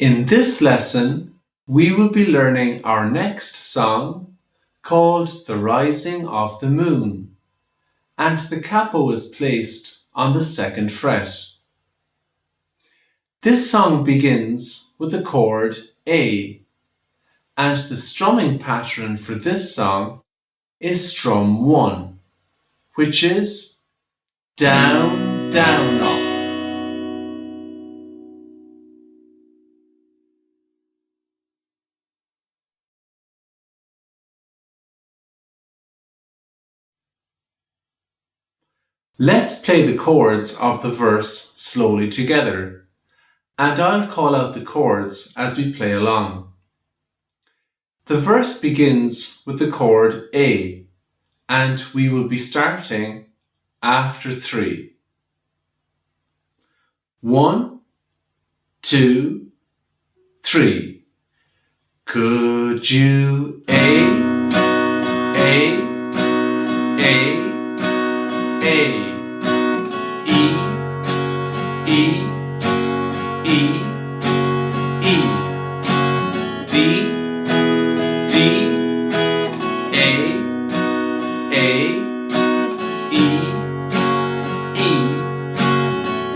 In this lesson, we will be learning our next song called The Rising of the Moon, and the capo is placed on the 2nd fret. This song begins with the chord A, and the strumming pattern for this song is strum 1, which is down, down, up. Let's play the chords of the verse slowly together, and I'll call out the chords as we play along. The verse begins with the chord A, and we will be starting after 3. 1, 2, 3. Could you A, A, E, E, E, E, D, D, A, E, E,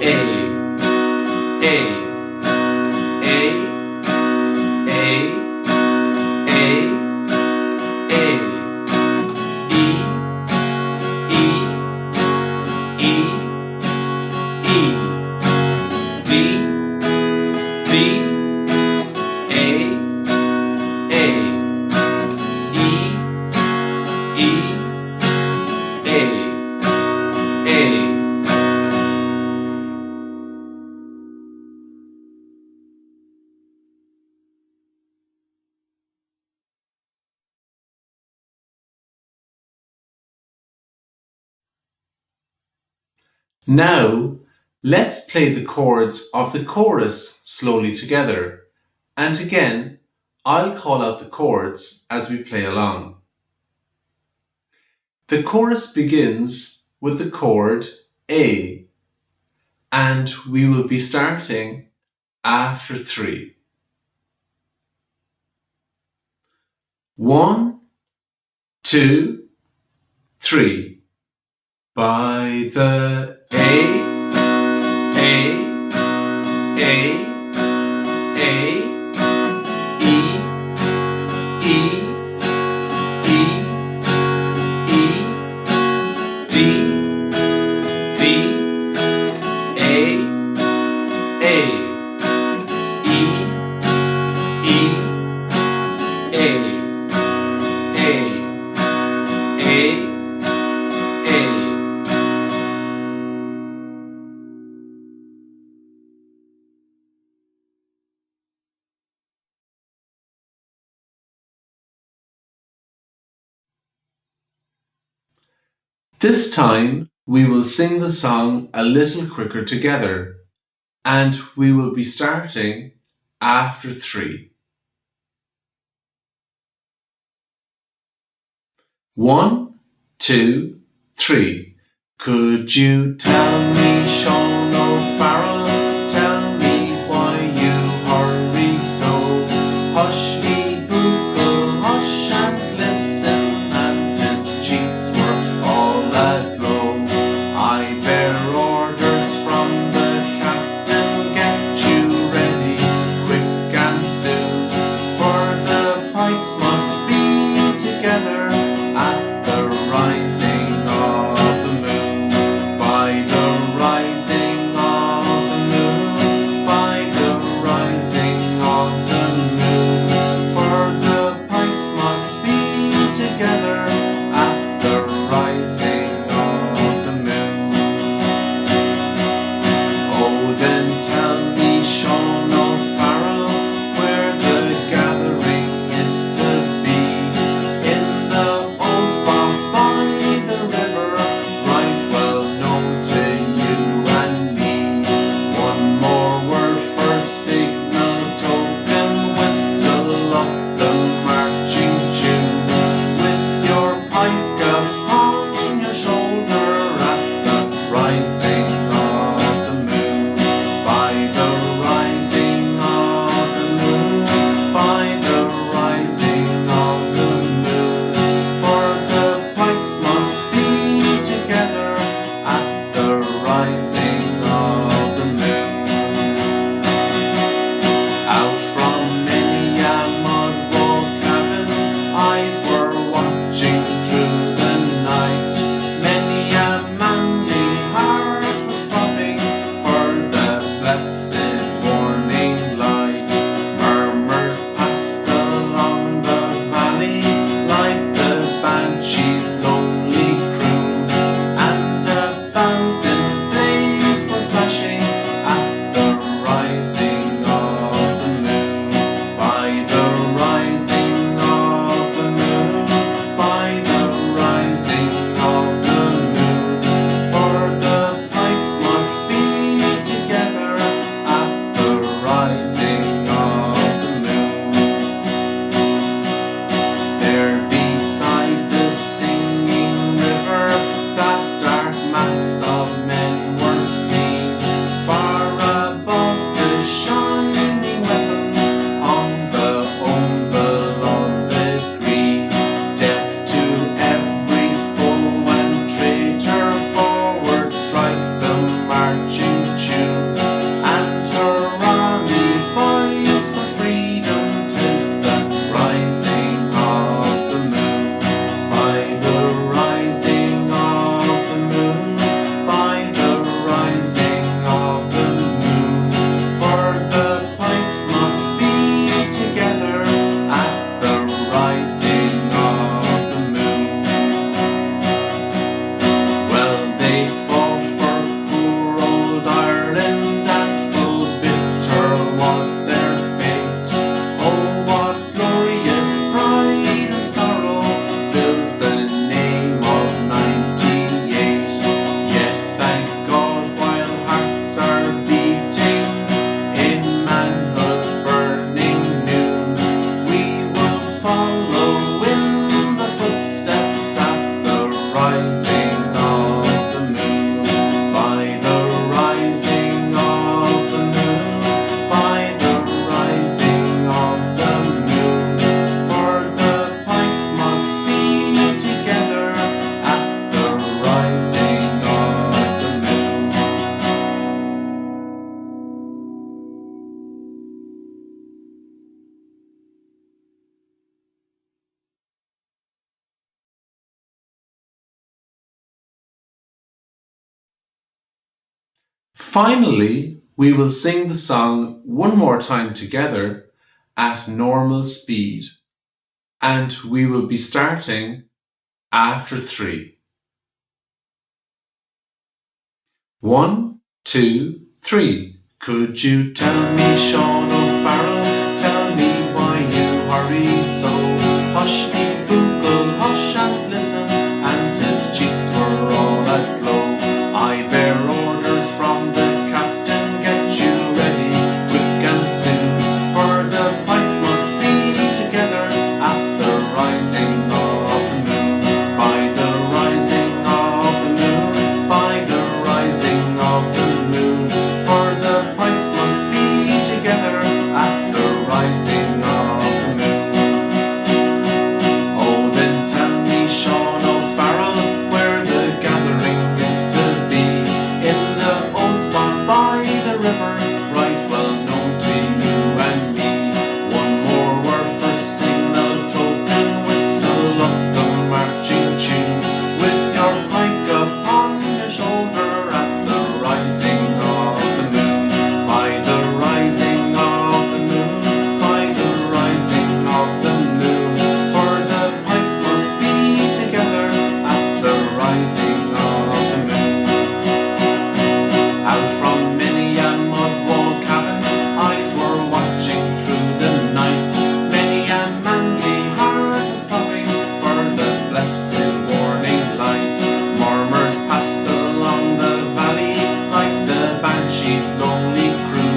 A, Now, let's play the chords of the chorus slowly together, and again, I'll call out the chords as we play along. The chorus begins with the chord A, and we will be starting after 3. 1, 2, 3. By the A, E, E, D, D, A, This time, we will sing the song a little quicker together, and we will be starting after 3. 1, 2, 3. Could you tell me, Sean O'Farrell, tell me why you hurry so? Hush me, Google, hush and listen, and his cheeks were all aglow. I bear orders from the captain, get you ready quick and soon, for the pikes must be together at the rising of the moon. By the rising of the moon, by the rising of the moon, for the pikes must be together at the rising of the moon. Oh, then tell me, Sean O'Farrell, where the gathering is to be. In the old spot by the river, right well known to you and me. One more word for signal token, whistle up the marching tune, with your pike upon your shoulder. of the moon, for the pipes must be together at the rising of the moon. There beside the singing river, that dark mass of men were seen, far above the shining weapons on the own beloved green. Death to every foe and traitor, forward strike the marching tune, and hurrah me boys for freedom, 'tis the rising of the moon. By the rising of the moon, by the rising of the moon, for the pipes must be together at the rising of the moon. Well, they fought for poor old Ireland, and full bitter was their fate. Oh, what glorious pride and sorrow fills the name of 98. Yet thank God, while hearts are beating in manhood's burning noon, we will follow in the footsteps at the rising of the moon. By the rising of the moon, by the rising of the moon, for the pipes must be together at the rising of the moon. Finally, we will sing the song one more time together at normal speed, and we will be starting after 3. 1, 2, 3. Could you tell me, Sean O'Farrell, tell me why you hurry so? Hush me, Google, hush and listen, and his cheeks were all aglow. I bear orders from the captain, get you ready quick and soon, for the pipes must be together at the rising of the moon. By the rising of the moon, by the rising of the moon, for the pipes must be together at the rising of the moon. Oh, then tell me, Sean O'Farrell, where the gathering is to be. In the old spot by the river, right well known to you and me. One more word for signal, token, whistle up the marching tune, with your pike upon your shoulder at the rising of the moon. By the rising of the moon, by the rising of the moon, for the pipes must be together at the rising of the moon. Out from many a mud wall cabin, eyes were watching through the night. Many a manly heart was throbbing for the blessed warning light. Murmurs passed along the valley like the banshee's lonely crew,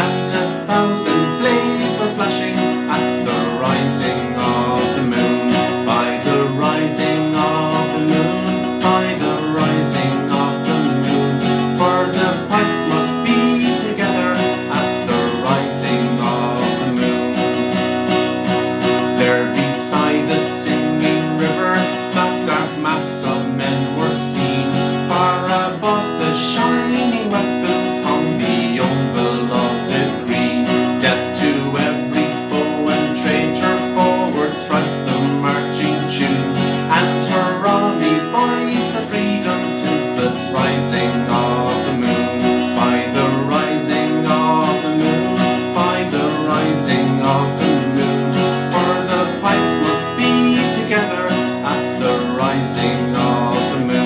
and 1,000 blades were flashing at the rising of the moon. By the rising of the moon, by the rising of the moon, for the pipes must be together at the rising of the moon. There beside the singing river, that dark mass of men were seen, far above the shining weapons hung the unbeloved green. Death to every foe and traitor, forward strike the marching tune, and hurrah me boys for freedom, 'tis the rising of the moon. By the rising of the moon, by the rising of the moon, for the pipes must be together at the rising of the moon.